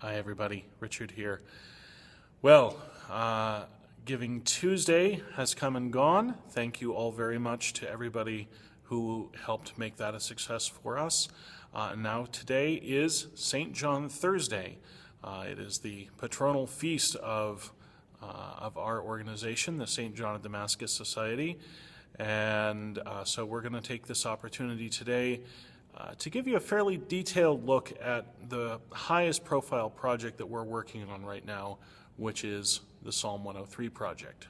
Hi everybody, Richard here. Well, Giving Tuesday has come and gone. Thank you all very much to everybody who helped make that a success for us. Now today is St. John Thursday. It is the patronal feast of our organization, the St. John of Damascus Society. And so we're going to take this opportunity today to give you a fairly detailed look at the highest profile project that we're working on right now, which is the Psalm 103 project.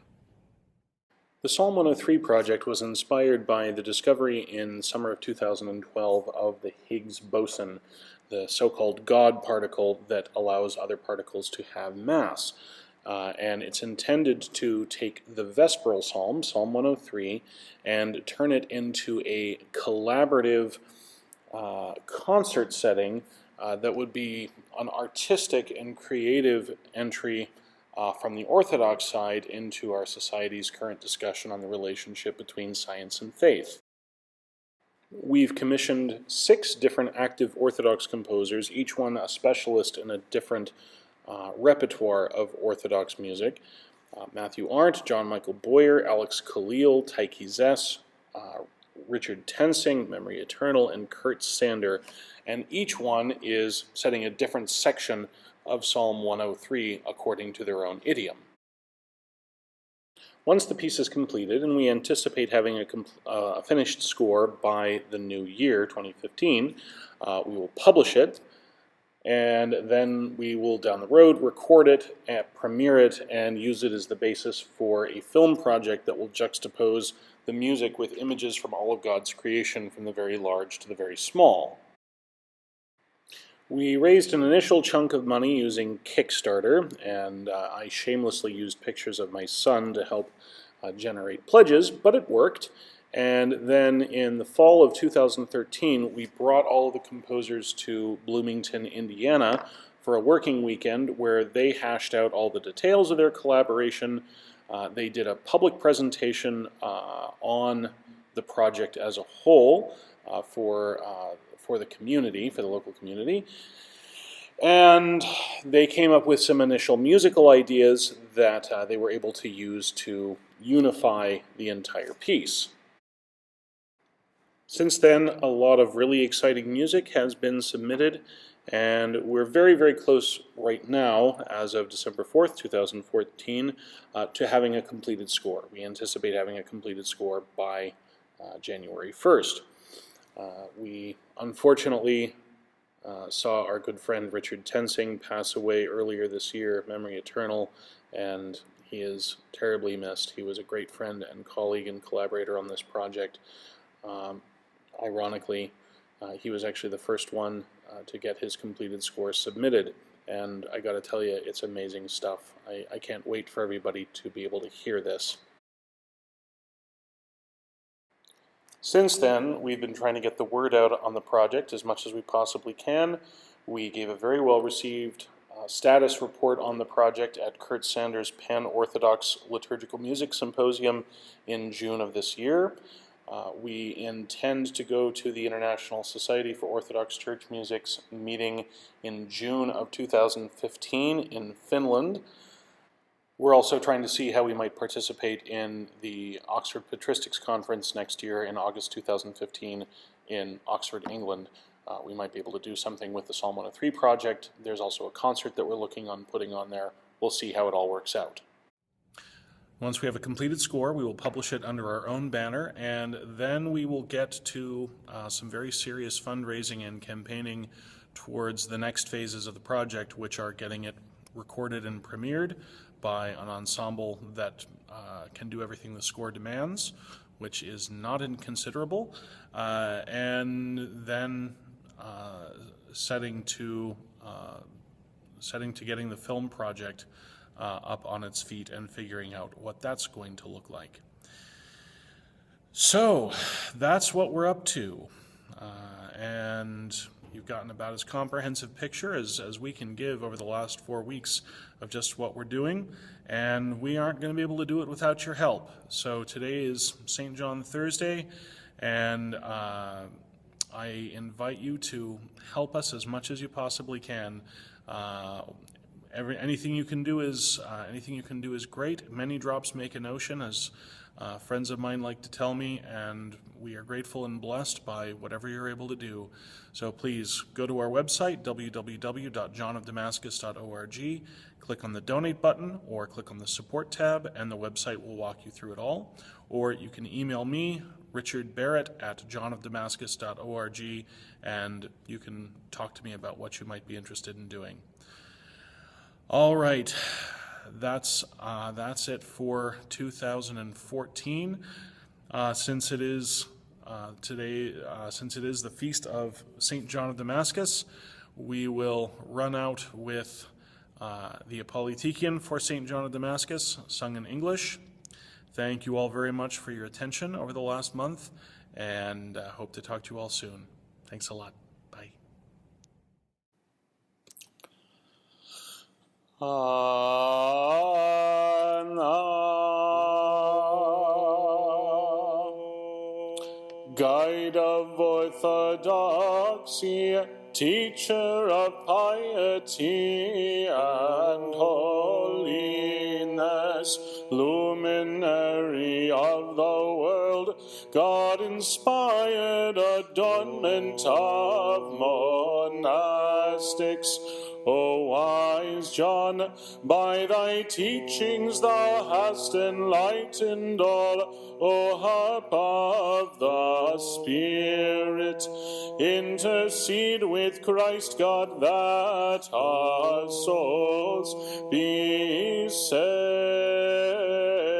The Psalm 103 project was inspired by the discovery in summer of 2012 of the Higgs boson, the so-called God particle that allows other particles to have mass. And it's intended to take the Vesperal Psalm, Psalm 103, and turn it into a collaborative concert setting that would be an artistic and creative entry from the Orthodox side into our society's current discussion on the relationship between science and faith. We've commissioned 6 different active Orthodox composers, each one a specialist in a different repertoire of Orthodox music. Matthew Arndt, John Michael Boyer, Alex Khalil, Taiki Zess, Richard Tensing, Memory Eternal, and Kurt Sander, and each one is setting a different section of Psalm 103 according to their own idiom. Once the piece is completed, and we anticipate having a finished score by the new year, 2015, we will publish it, and then we will down the road record it, premiere it, and use it as the basis for a film project that will juxtapose the music with images from all of God's creation, from the very large to the very small. We raised an initial chunk of money using Kickstarter, and I shamelessly used pictures of my son to help generate pledges, but it worked. And then in the fall of 2013, we brought all of the composers to Bloomington, Indiana for a working weekend where they hashed out all the details of their collaboration. They did a public presentation on the project as a whole for the community, for the local community. And they came up with some initial musical ideas that they were able to use to unify the entire piece. Since then, a lot of really exciting music has been submitted, and we're very, very close right now, as of December 4th, 2014, to having a completed score. We anticipate having a completed score by January 1st. We unfortunately saw our good friend Richard Tensing pass away earlier this year, Memory Eternal, and he is terribly missed. He was a great friend and colleague and collaborator on this project. Ironically, he was actually the first one to get his completed score submitted, and I gotta tell you, it's amazing stuff. I can't wait for everybody to be able to hear this. Since then, we've been trying to get the word out on the project as much as we possibly can. We gave a very well-received status report on the project at Kurt Sander's Pan-Orthodox Liturgical Music Symposium in June of this year. We intend to go to the International Society for Orthodox Church Music's meeting in June of 2015 in Finland. We're also trying to see how we might participate in the Oxford Patristics Conference next year in August 2015 in Oxford, England. We might be able to do something with the Psalm 103 project. There's also a concert that we're looking on putting on there. We'll see how it all works out. Once we have a completed score, we will publish it under our own banner, and then we will get to some very serious fundraising and campaigning towards the next phases of the project, which are getting it recorded and premiered by an ensemble that can do everything the score demands, which is not inconsiderable, and then setting to getting the film project up on its feet and figuring out what that's going to look like. So that's what we're up to, and you've gotten about as comprehensive picture as we can give over the last 4 weeks of just what we're doing, and we aren't going to be able to do it without your help. So today is St. John Thursday, and I invite you to help us as much as you possibly can Anything you can do is great. Many drops make an ocean, as friends of mine like to tell me, and we are grateful and blessed by whatever you're able to do. So please go to our website, www.johnofdamascus.org, click on the donate button or click on the support tab, and the website will walk you through it all. Or you can email me, Richard Barrett at johnofdamascus.org, and you can talk to me about what you might be interested in doing. All right, that's it for 2014. Since it is the feast of St. John of Damascus, we will run out with the Apollytikion for St. John of Damascus, sung in English. Thank you all very much for your attention over the last month, and hope to talk to you all soon. Thanks a lot. Bye. Guide of orthodoxy, teacher of piety and holiness, luminary of the world, God-inspired adornment of monastics, O wise John, by thy teachings thou hast enlightened all. O harp of the Spirit, intercede with Christ God that our souls be saved.